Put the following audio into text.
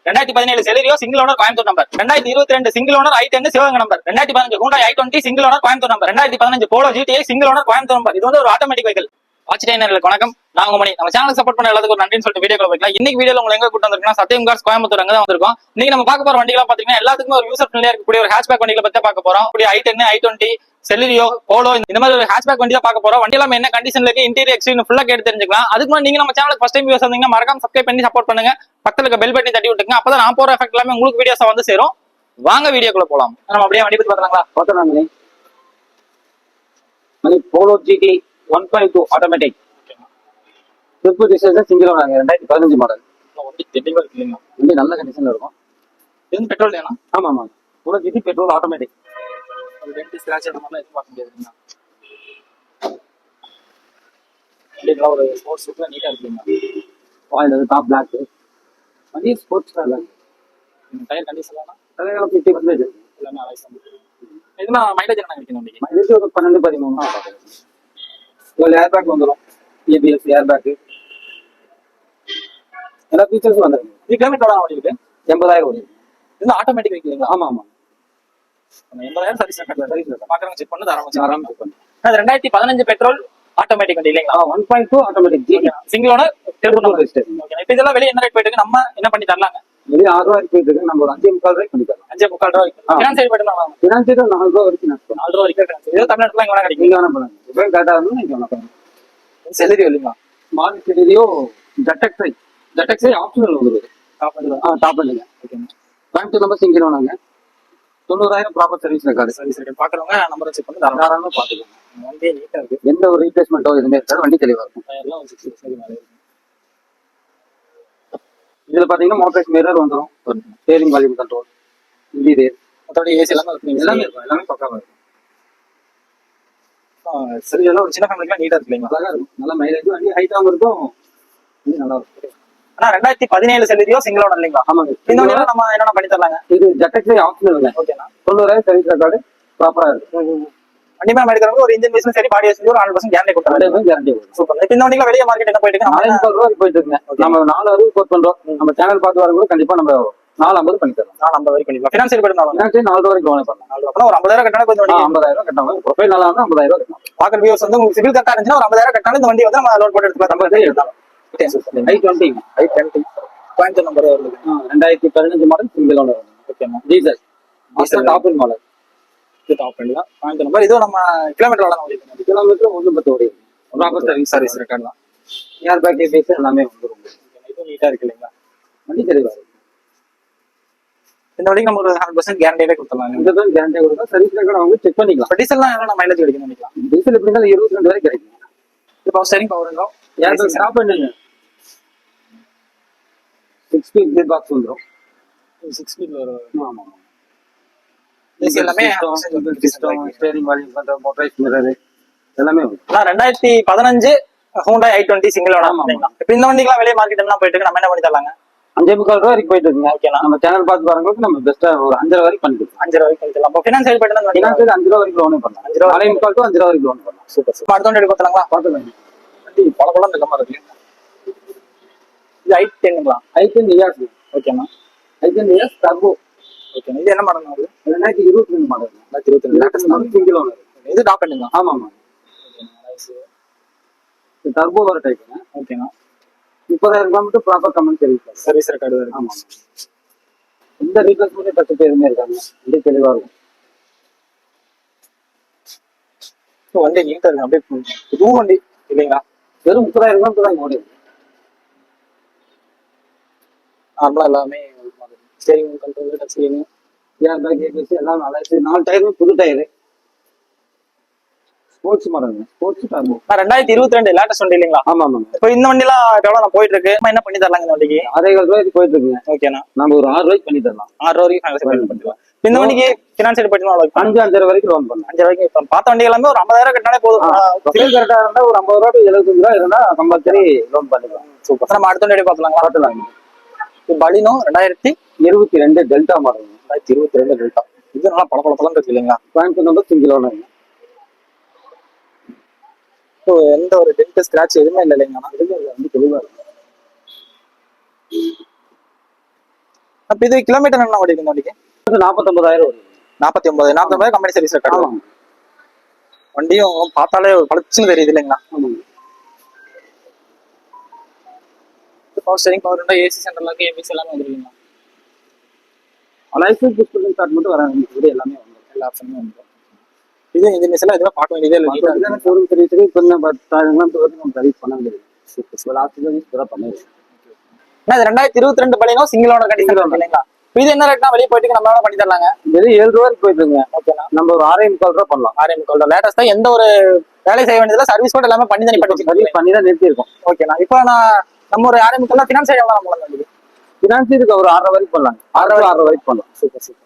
2017 Celerio single owner Coimbatore number. 2022 single owner i10 Sivaganga number. 2015 Hyundai i20 single owner Coimbatore number. 2015 polo GTI single owner Coimbatore number. இது வந்து ஒரு automatic vehicle. வாட்சிட்டேனர்களுக்கு வணக்கம். நான் உங்க மணி. நம்ம சேனலுக்கு சப்போர்ட் பண்ண எல்லாத்துக்கும் ஒரு நன்றின்னு சொல்லிட்டு வீடியோக்குள்ள போய்க்கலாம். இன்னைக்கு வீடியோல உங்களுக்கு எங்க கூட்டு வந்திருக்கோம்னா சத்தியம் கார்ஸ் கோயம்புத்தூர் அங்க தான் வந்திருக்கோம். இன்னைக்கு நம்ம பார்க்க போற வண்டிகளா பாத்தீங்கன்னா எல்லாத்துக்குமே ஒரு யூசர் ஃப்ரெண்ட்லியா இருக்கக்கூடிய ஒரு ஹேட்ச்பேக் வண்டிகளை பத்தி பார்க்க போறோம். இப்படி i10 i20 செலிரியோ போலோ இந்த மாதிரி ஒரு ஹேட்ச்பேக் வண்டி தான் பார்க்க போறோம். வண்டி எல்லாம் என்ன கண்டிஷன்ல இருக்கு, இன்டீரியர் எக்ஸ்டீரியர் ஃபுல்லா கேட்டு தெரிஞ்சுக்கலாம். அதுக்கு முன்னாடி நீங்க நம்ம சேனலுக்கு ஃபர்ஸ்ட் டைம் வியூஸ் வந்தீங்கன்னா மறக்காம சப்ஸ்கிரைப் பண்ணி சப்போர்ட் பண்ணுங்க. பக்கத்துல இருக்க பெல் பட்டனை தட்டி விட்டுங்க. அப்பதான் நான் போற எஃபெக்ட் எல்லாமே உங்களுக்கு வீடியோஸா வந்து சேரும். வாங்க வீடியோக்குள்ள போலாம். நம்ம அப்படியே வண்டி பத்தி பார்க்கலாங்களா? பார்த்தலாங்களே. Polo GT 1.2 automatic triple design single owner 2015 model. வண்டி தெளிவா இருக்குங்க. வண்டி நல்ல கண்டிஷன்ல இருக்கும். இது பெட்ரோல் தானா? ஆமா ஆமா. Polo GT petrol automatic. அது டென்ட் ஸ்கிராட்ச் அந்த மாதிரி எதுவும் பார்க்க முடியாதுங்க. வண்டில ஒரு ஸ்போர்ட்ஸ் லுக்ல நீட்டா இருக்குங்க. Oil top block. வண்டி ஸ்போர்ட்ஸ் கார். டயர் கண்டிஷன்லாம் டயர் 50% எல்லாமே அலைஸ் பண்ணி. இதெல்லாம் மைலேஜ் என்ன கிடைக்கும் வண்டிக்கு? மைலேஜ் ஒரு 12-13. இதுல ஏர் பேக் வந்துரும். ABS air bag. எல்லா ஃபீச்சர்ஸும் வந்துரும். இது கிலோமீட்டர் வண்டி இருக்கு. 80,000 ஓடி. இது ஆட்டோமேட்டிக் வெஹிக்கிள். ஆமா ஆமா. 80,000 சர்வீஸ் ரெக்கார்ட் பாக்குறவங்க செக் பண்ணி ஆரம்பிச்சு பண்ணு. அது 2015 பெட்ரோல் ஆட்டோமேட்டிக் வண்டி இல்லைங்களா? 1.2 automatic GT single owner triple registration. Okay. இப்போ இதெல்லாம் வெளிய என்ன ரேட் போயிட்டு இருக்கு? நம்ம என்ன பண்ணி தரலாங்க? வெளிய 6 ரூபாய்க்கு போயிட்டு இருக்கு. நம்ம ஒரு 5.25 ரூபாய்க்கு பண்ணி தரலாம். 5.25 ரூபாய்க்கு. ஃபினான்ஸ் சைடு போயிட்டு நம்ம ஃபினான்ஸ் 4 ரூபாய் வரைக்கும் நடக்கும். 4 ரூபாய் வரைக்கும். இது தமிழ்நாட்டுல எங்க வேணா கிடைக்கும். நீங்க வேணா பண்ணுங்க. இப்போ கரெக்டா இருந்தா நீங்க வேணா பண்ணுங்க. செலரி இல்லைங்களா? ஸ்மார்ட் செலரியோ ஜெட்டக்ஸை ஆப்ஷனல் வந்துருது. டாப் பண்ணுங்க. ஓகே. கோயம்புத்தூர் நம்பர் சிங்கிள் ஓனருங்க. 90,000 ப்ராப்பர் சர்வீஸ் ரெக்கார்டு. சரி சரி. பாக்குறவங்க நம்பரை செக் பண்ணி தாராளமா பாத்துக்கோங்க. வண்டி நீட்டா இருக்கு. எந்த ஒரு ரீப்ளேஸ்மெண்ட்டோ எதுவுமே இருக்காது. வண்டி தெளிவா இருக்கும். டயர்லாம் வந்து சரி மேலே இருக்கு. இதுல பாத்தீங்கன்னா மோட்டரைஸ் மிரர் வந்துரும். ஸ்டீரிங் வால்யூம் கண்ட்ரோல், இன்டீரியர், மத்தபடி ஏசி எல்லாமே இருக்கு. எல்லாமே இருக்கும். எல்லாமே பக்காவா இருக்கும். சரி. இதெல்லாம் ஒரு சின்ன ஃபேமிலிக்குலாம் நீட்டா இருக்கு இல்லைங்களா? அழகா இருக்கும். நல்ல மைலேஜ், வண்டி ஹைட்டாவும் இருக்கும். வண்டி நல்லா இருக்கும். ஆனா 2017 செலரியோ சிங்கிள் ஓனர் இல்லைங்களா? ஆமாங்க. இந்த வண்டியில நம்ம என்னென்ன பண்ணி தரலாங்க? இது ஜெட்டக்ஸை ஆப்ஷனல். ஓகேண்ணா. 90,000 சர்வீஸ் ரெக்கார்டு ப்ராப்பரா இருக்கு. வண்டி மேல எடுக்கிறவங்க ஒரு இன்ஜின் பேஸும் சரி பாடி பேஸும் ஒரு 100% கேரண்டி கொடுத்தாங்க. கேரண்டி. சூப்பர். இப்போ இந்த வண்டியில வெளிய மார்க்கெட் என்ன போயிட்டு இருக்கு? 450 ரூபாய்க்கு போயிட்டு இருக்குங்க. நம்ம 460 கோட் பண்றோம். நம்ம சேனல் பார்த்து வரவங்க கண்டிப்பா நம்ம 450 பண்ணி தரோம். 450 வரைக்கும் பண்ணிக்கலாம். ஃபினான்ஸ் சைடு போயிட்டு ஃபினான்ஸ் 4 ரூபாய்க்கு லோன் பண்ணலாம். 4 ரூபாய் ஒரு 50,000 கட்டினா கொஞ்சம் வண்டி 50,000 கட்டணும். ப்ரொஃபைல் நல்லா இருந்தா 50,000 கட்டணும். பாக்குற வியூஸ் வந்து உங்களுக்கு சிவில் கரெக்டா இருந்துச்சுன்னா ஒரு 50,000 கட்டினாலும் இந்த வண்டி வந்து நம்ம லோன் போட்டு எடுத்துக்கலாம். 50,000 எடுத்தாலும். i20 கோயம்புத்தூர் நம்பர் வருது. 2015 மாடல் சிங்கிள் ஓனர். ஓகேண்ணா. Diesel top model. இது டாப் பண்ணி தான் கோயம்புத்தூர் நம்பர். இதுவும் நம்ம கிலோமீட்டர் எவ்வளோ ஓடிருக்கு? கிலோமீட்டர் 110 ஓடி. ப்ராப்பர் சர்வீஸ் ரெக்கார்ட் தான். ஏர் பேக் ABS எல்லாமே வந்துரும். இது நீட்டா இருக்கு இல்லைங்களா? வண்டி தெளிவா இருக்கு. இந்த வண்டிக்கு நம்ம ஒரு 100% கேரண்டியே கொடுத்துடலாம். இந்த தான் கேரண்டி கொடுத்தா சர்வீஸ் ரெக்கார்ட் அவங்க செக் பண்ணிக்கலாம். இப்போ டீசல்லாம் என்ன மைலேஜ் கிடைக்கும் நினைக்கலாம்? டீசல் எப்படி இருந்தாலும் 22 வரை கிடைக்கும். இது பவர் ஸ்டீரிங் பவர் இருக்கும். ஏர் பேக் ஸ்டாப் பண்ணுங்க. 6 ஸ்பீட் கியர் பாக்ஸ் வந்துரும். 6 ஸ்பீட் வரும். ஆமா. ஏசி எல்லாமே system, steering volume control, motorised mirror எல்லாமே வரும். 2015 ஹூண்டாய் i20 சிங்கிள் ஓனர். இப்போ இந்த வண்டிக்குலாம் வெளிய மார்க்கெட் என்ன போயிட்டு இருக்கு? நம்ம என்ன பண்ணி தரலாங்க? 5.25 ரூபாய் வரைக்கும் போயிட்டு இருக்குங்க. ஓகேண்ணா. நம்ம சேனல் பார்த்து வரவங்களுக்கு நம்ம பெஸ்டா ஒரு 5 ரூபாய் வரைக்கும் பண்ணிக்கலாம். 5 ரூபாய்க்கு பண்ணிக்கலாம். அப்போ ஃபினான்ஸ் சைடு போயிட்டு தான் ஃபினான்ஸ் 5 ரூபாய் வரைக்கும் லோனே பண்ணலாம். 5 ரூபாய் 5.25 to 5 ரூபாய் வரைக்கும் லோன் பண்ணலாம். சூப்பர். அடுத்த வண்டி எடுக்கலாங்களா? பார்த்துக்கலாம். வண்டி பல இந்த மாதிரி இருக்கு. இது i10ங்களா? i10 EOS. ஓகேண்ணா. i10 EOS turbo. ஓகேண்ணா. இது என்ன மாடல் ஆகுது? 2022 model. 2022 latest model single owner. இது டாப் பண்ணுங்க. ஆமா ஆமா. இது டர்போ வர டைப்ங்க. ஓகேண்ணா. 30,000 kilometre proper comment service record இருக்கு. ஆமா. இந்த ரீப்ளேஸ்மெண்ட் டச் எதுவுமே இருக்காங்க. வண்டி தெளிவா இருக்கும். வண்டி நீட்டா இருக்கு. அப்படியே புது வண்டி இல்லைங்களா? வெறும் 30,000 கிலோமீட்டர் தான் ஓடி. நார்மலா எல்லாமே steering control, touch screen, air bag ABS எல்லாம் நல்லா இருக்கு. 4 டயரும் புது tyre. Sports model. Sports turbo. 2022 latest வண்டி இல்லைங்களா? ஆமா ஆமா. இப்போ இந்த வண்டிலாம் எவ்வளவு நான் போயிட்டு இருக்கு? நம்ம என்ன பண்ணி தரலாங்க இந்த வண்டிக்கு? 6.5 ரூபாய்க்கு போயிட்டு இருக்குங்க. ஓகேண்ணா. நம்ம ஒரு 6 ரூபாய்க்கு பண்ணி தரலாம். 6 ரூபாய்க்கு ஃபைனல் பண்ணிக்கலாம். இந்த வண்டிக்கு ஃபினான்ஸ் சைடு போயிட்டு 5 வரைக்கும் லோன் பண்ணலாம். 5 ரூபாய்க்கு. இப்போ பார்த்த வண்டி எல்லாமே ஒரு 50,000 கட்டினாலே போதும். சிவில் கரெக்டா இருந்தா ஒரு 50 ரூபாய் 75 ரூபாய் இருந்தா கம்பல்சரி லோன் பண்ணிக்கலாம். சூப்பர். நம்ம அடுத்த வண்டி பார்க்கலாங்களா? பார்த்துலாம். Baleno 2022 delta model. 2022 டெல்டா. இது நல்லா பளபளன்னு இருக்கு இல்லைங்களா? Coimbatore number single owner. இப்போ எந்த ஒரு டென்ட் ஸ்கிராட்ச் எதுவுமே இல்லை இல்லைங்கண்ணா? வந்து தெளிவா இருக்கும். அப்ப இது கிலோமீட்டர் என்ன ஓடி இந்த வண்டிக்கு? 49,000 வரும். 49 கம்பெனி சர்வீஸ் ரெக்கார்டு. ஆமாங்க. வண்டியும் பார்த்தாலே பளிச்சுன்னு தெரியுது இல்லைங்களா? ஆமாங்க. Power steering, power window, AC central lock, ABS எல்லாமே வந்துருக்கீங்களா? லைசன்ஸ் புஷ் பண்ணி ஸ்டார்ட் மட்டும் வராங்க. இது எல்லாமே வந்துடும். எல்லா ஆப்ஷனுமே வந்துடும். இது இன்ஜின் எல்லாம் எதுவுமே பார்க்க வேண்டியதே இல்லை. ஷோரூம் சர்வீஸுக்கு இப்போ நம்ம 10,000 நம்ம சர்வீஸ் பண்ண முடியாது. இப்போ லாஸ்ட் சர்வீஸ் கூட பண்ணிடுவோம். இது 2022 பலினோ சிங்கிள் ஓனர் கண்டிஷன் இல்லைங்களா? இது என்ன ரேட்னா வெளியே போயிட்டு நம்மளால பண்ணி தரலாங்க? இது 7 ரூபாய்க்கு போயிட்டுங்க. ஓகேண்ணா. நம்ம ஒரு 6,500 ரூபா பண்ணலாம். 6,500 லேட்டஸ்டா எந்த ஒரு வேலை செய்ய வேண்டியதில்லை. சர்வீஸ் கூட எல்லாமே பண்ணி தனி சர்வீஸ் பண்ணி தான் நிறுத்திருக்கோம். ஓகேண்ணா. இப்போ நம்ம ஒரு 6,500 ஃபினான்ஸ் எவ்வளோ நம்மளால ஃபினான்ஸ் இருக்கு. ஒரு 6,500 வரைக்கும் பண்ணலாம். 6,500 வரைக்கும் பண்ணலாம். Super super.